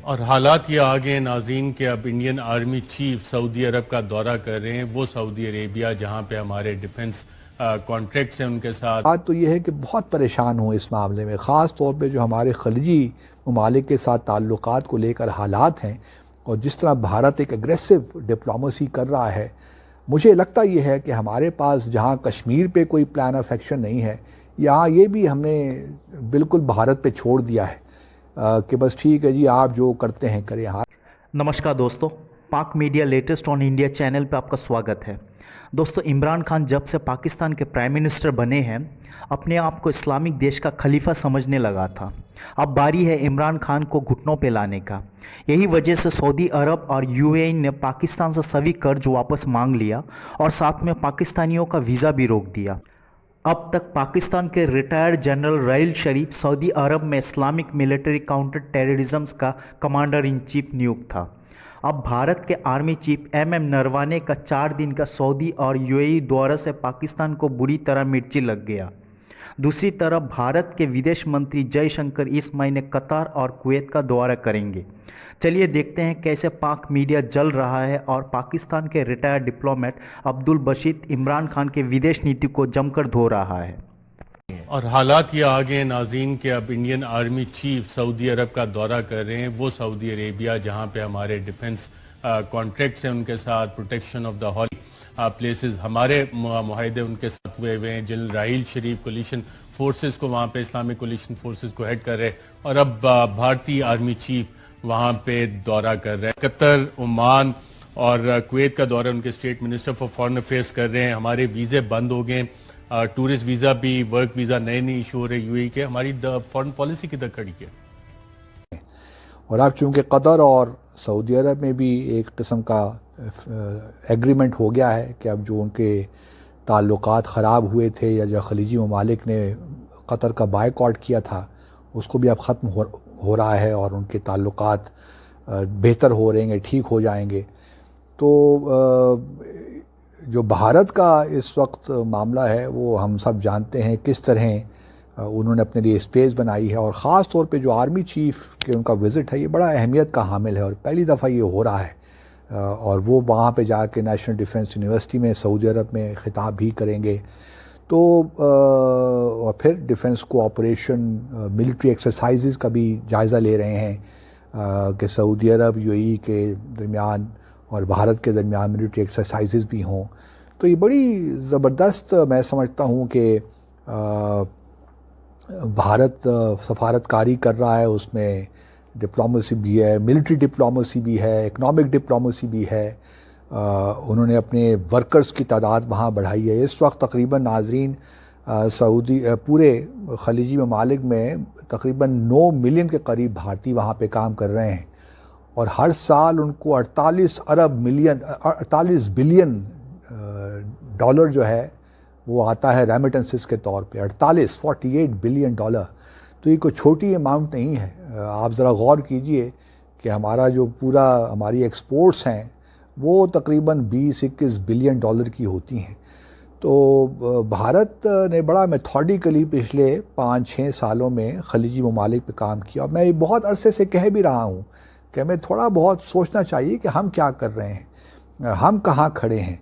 اور حالات یہ آگے ناظرین کہ اب انڈین آرمی چیف سعودی عرب کا دورہ کر رہے ہیں، وہ سعودی عربیہ جہاں پہ ہمارے ڈیفنس کانٹریکٹس ہیں ان کے ساتھ۔ بات تو یہ ہے کہ بہت پریشان ہوں اس معاملے میں، خاص طور پہ جو ہمارے خلیجی ممالک کے ساتھ تعلقات کو لے کر حالات ہیں اور جس طرح بھارت ایک اگریسو ڈپلومیسی کر رہا ہے۔ مجھے لگتا یہ ہے کہ ہمارے پاس جہاں کشمیر پہ کوئی پلان آف ایکشن نہیں ہے، یہاں یہ بھی ہم نے بالکل بھارت پہ چھوڑ دیا ہے کہ بس ٹھیک ہے جی آپ جو کرتے ہیں کریں۔ نمسکار دوستو، پاک media latest on India channel پہ آپ کا سواگت ہے۔ دوستو، عمران خان جب سے پاکستان کے پرائم منسٹر بنے ہیں اپنے آپ کو اسلامک دیش کا خلیفہ سمجھنے لگا تھا۔ اب باری ہے عمران خان کو گھٹنوں پہ لانے کا۔ یہی وجہ سے سعودی عرب اور یو اے ای نے پاکستان سے سبھی قرض واپس مانگ لیا اور ساتھ میں پاکستانیوں کا ویزا بھی روک دیا۔ اب تک پاکستان کے ریٹائرڈ جنرل رحیل شریف سعودی عرب میں اسلامک ملٹری کاؤنٹر ٹیررزم کا کمانڈر ان چیف نیوکت تھا۔ اب بھارت کے آرمی چیف ایم نروانے کا 4 دن کا سعودی اور یو اے ای دورہ سے پاکستان کو بری طرح مرچی لگ گیا۔ دوسری طرف بھارت کے ودیش منتری جے شنکر اس مہینے قطر اور کویت کا دورہ کریں گے۔ چلیے دیکھتے ہیں کیسے پاک میڈیا جل رہا ہے اور پاکستان کے ریٹائرڈ ڈپلومیٹ عبدالباسط عمران خان کے ودیش نیتی کو جم کر دھو رہا ہے۔ اور حالات یہ آگے ناظرین کہ اب انڈین آرمی چیف سعودی عرب کا دورہ کر رہے ہیں، وہ سعودی عربیہ جہاں پہ ہمارے ڈیفنس کانٹریکٹس ہیں ان کے ساتھ، protection of the holy places ہمارے معاہدے ان کے ساتھ ہوئے ہیں۔ General Raheel Sharif coalition forces کو وہاں پہ اسلامک کولیشن فورسز کو ہیڈ کر رہے ہیں اور اب بھارتی آرمی چیف وہاں پہ دورہ کر رہے ہیں۔ قطر، عمان اور کویت کا دورہ ان کے state minister for foreign affairs کر رہے ہیں۔ ہمارے ویزے بند ہو گئے، ٹورسٹ ویزا بھی، ورک ویزا نئے نہیں ایشو ہو رہے یو اے کے۔ ہماری فارن پالیسی کدھر کھڑی ہے؟ اور اب چونکہ قطر اور سعودی عرب میں بھی ایک قسم کا ایگریمنٹ ہو گیا ہے کہ اب جو ان کے تعلقات خراب ہوئے تھے یا جو خلیجی ممالک نے قطر کا بائیکاٹ کیا تھا اس کو بھی اب ختم ہو رہا ہے اور ان کے تعلقات بہتر ہو رہے ہیں، ٹھیک ہو جائیں گے۔ تو جو بھارت کا اس وقت معاملہ ہے وہ ہم سب جانتے ہیں کس طرح انہوں نے اپنے لیے اسپیس بنائی ہے، اور خاص طور پہ جو آرمی چیف کے ان کا وزٹ ہے یہ بڑا اہمیت کا حامل ہے اور پہلی دفعہ یہ ہو رہا ہے، اور وہ وہاں پہ جا کے نیشنل ڈیفنس یونیورسٹی میں سعودی عرب میں خطاب بھی کریں گے۔ تو اور پھر ڈیفنس کوآپریشن ملٹری ایکسرسائزز کا بھی جائزہ لے رہے ہیں کہ سعودی عرب یو اے ای کے درمیان اور بھارت کے درمیان ملٹری ایکسرسائزز بھی ہوں۔ تو یہ بڑی زبردست میں سمجھتا ہوں کہ بھارت سفارتکاری کر رہا ہے، اس میں ڈپلومیسی بھی ہے، ملٹری ڈپلومیسی بھی ہے، اکنامک ڈپلومیسی بھی ہے۔ انہوں نے اپنے ورکرز کی تعداد وہاں بڑھائی ہے۔ اس وقت تقریباً ناظرین پورے خلیجی ممالک میں تقریباً 9 ملین کے قریب بھارتی وہاں پہ کام کر رہے ہیں، اور ہر سال ان کو 48 بلین ڈالر جو ہے وہ آتا ہے ریمیٹنسز کے طور پہ، 48 بلین ڈالر۔ تو یہ کوئی چھوٹی اماؤنٹ نہیں ہے۔ آپ ذرا غور کیجئے کہ ہمارا جو پورا ہماری ایکسپورٹس ہیں وہ تقریباً 20-21 بلین ڈالر کی ہوتی ہیں۔ تو بھارت نے بڑا میتھوڈیکلی پچھلے 5-6 سالوں میں خلیجی ممالک پہ کام کیا، اور میں بہت عرصے سے کہہ بھی رہا ہوں کہ ہمیں تھوڑا بہت سوچنا چاہیے کہ ہم کیا کر رہے ہیں، ہم کہاں کھڑے ہیں۔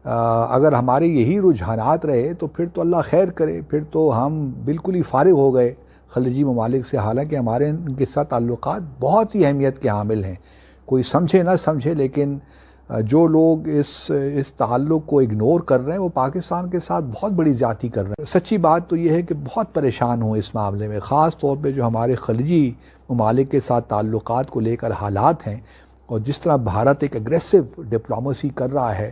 اگر ہمارے یہی رجحانات رہے تو پھر تو اللہ خیر کرے، پھر تو ہم بالکل ہی فارغ ہو گئے خلیجی ممالک سے، حالانکہ ہمارے ان کے ساتھ تعلقات بہت ہی اہمیت کے حامل ہیں۔ کوئی سمجھے نہ سمجھے، لیکن جو لوگ اس تعلق کو اگنور کر رہے ہیں وہ پاکستان کے ساتھ بہت بڑی زیادتی کر رہے ہیں۔ سچی بات تو یہ ہے کہ بہت پریشان ہوں اس معاملے میں، خاص طور پہ جو ہمارے خلیجی ممالک کے ساتھ تعلقات کو لے کر حالات ہیں اور جس طرح بھارت ایک اگریسو ڈپلومیسی کر رہا ہے۔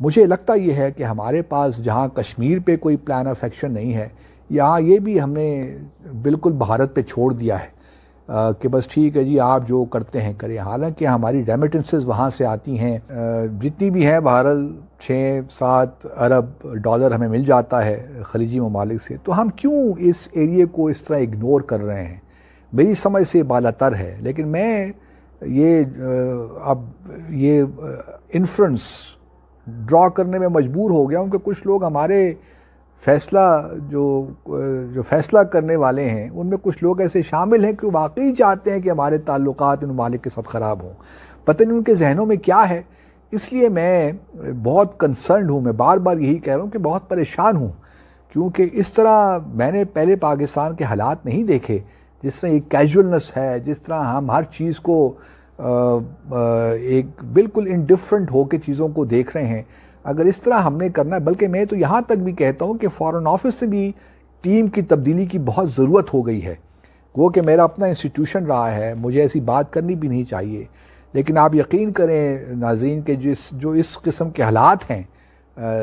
مجھے لگتا یہ ہے کہ ہمارے پاس جہاں کشمیر پہ کوئی پلان آف ایکشن نہیں ہے، یہاں یہ بھی ہم نے بالکل بھارت پہ چھوڑ دیا ہے کہ بس ٹھیک ہے جی آپ جو کرتے ہیں کریں۔ حالانکہ ہماری ریمیٹنسز وہاں سے آتی ہیں، جتنی بھی ہیں بہرحال 6-7 ارب ڈالر ہمیں مل جاتا ہے خلیجی ممالک سے، تو ہم کیوں اس ایریے کو اس طرح اگنور کر رہے ہیں؟ میری سمجھ سے بالا تر ہے، لیکن میں اب یہ انفرنس ڈرا کرنے میں مجبور ہو گیا ہوں کہ کچھ لوگ ہمارے فیصلہ جو فیصلہ کرنے والے ہیں ان میں کچھ لوگ ایسے شامل ہیں کہ وہ واقعی چاہتے ہیں کہ ہمارے تعلقات ان ممالک کے ساتھ خراب ہوں. پتہ نہیں ان کے ذہنوں میں کیا ہے. اس لیے میں بہت کنسرنڈ ہوں, میں بار بار یہی کہہ رہا ہوں کہ بہت پریشان ہوں, کیونکہ اس طرح میں نے پہلے پاکستان کے حالات نہیں دیکھے, جس طرح یہ کیجولنس ہے, جس طرح ہم ہر چیز کو ایک بالکل انڈیفرنٹ ہو کے چیزوں کو دیکھ رہے ہیں. اگر اس طرح ہم نے کرنا ہے, بلکہ میں تو یہاں تک بھی کہتا ہوں کہ فارن آفس سے بھی ٹیم کی تبدیلی کی بہت ضرورت ہو گئی ہے. وہ کہ میرا اپنا انسٹیٹیوشن رہا ہے, مجھے ایسی بات کرنی بھی نہیں چاہیے, لیکن آپ یقین کریں ناظرین کہ جو اس قسم کے حالات ہیں,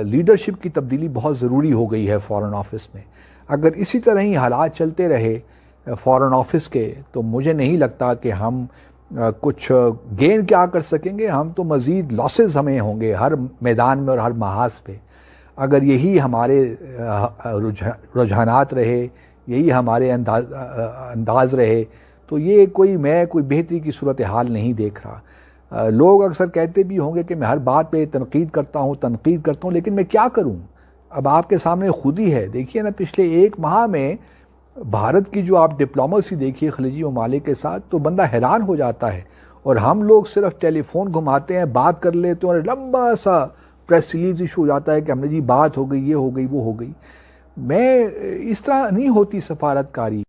لیڈرشپ کی تبدیلی بہت ضروری ہو گئی ہے فارن آفس میں. اگر اسی طرح ہی حالات چلتے رہے فارن آفس کے, تو مجھے نہیں لگتا کہ ہم کچھ گین کیا کر سکیں گے. ہم تو مزید لاسز ہمیں ہوں گے ہر میدان میں اور ہر محاذ پہ. اگر یہی ہمارے رجحانات رہے, یہی ہمارے انداز رہے, تو یہ کوئی بہتری کی صورتحال نہیں دیکھ رہا. لوگ اکثر کہتے بھی ہوں گے کہ میں ہر بات پہ تنقید کرتا ہوں, لیکن میں کیا کروں. اب آپ کے سامنے خود ہی ہے, دیکھیے نا پچھلے 1 ماہ میں بھارت کی جو آپ ڈپلومیسی دیکھیے خلیجی ممالک کے ساتھ, تو بندہ حیران ہو جاتا ہے. اور ہم لوگ صرف ٹیلی فون گھماتے ہیں, بات کر لیتے ہیں, اور لمبا سا پریس ریلیز ایشو ہو جاتا ہے کہ ہم نے جی بات ہو گئی, یہ ہو گئی, وہ ہو گئی. میں اس طرح نہیں ہوتی سفارت کاری.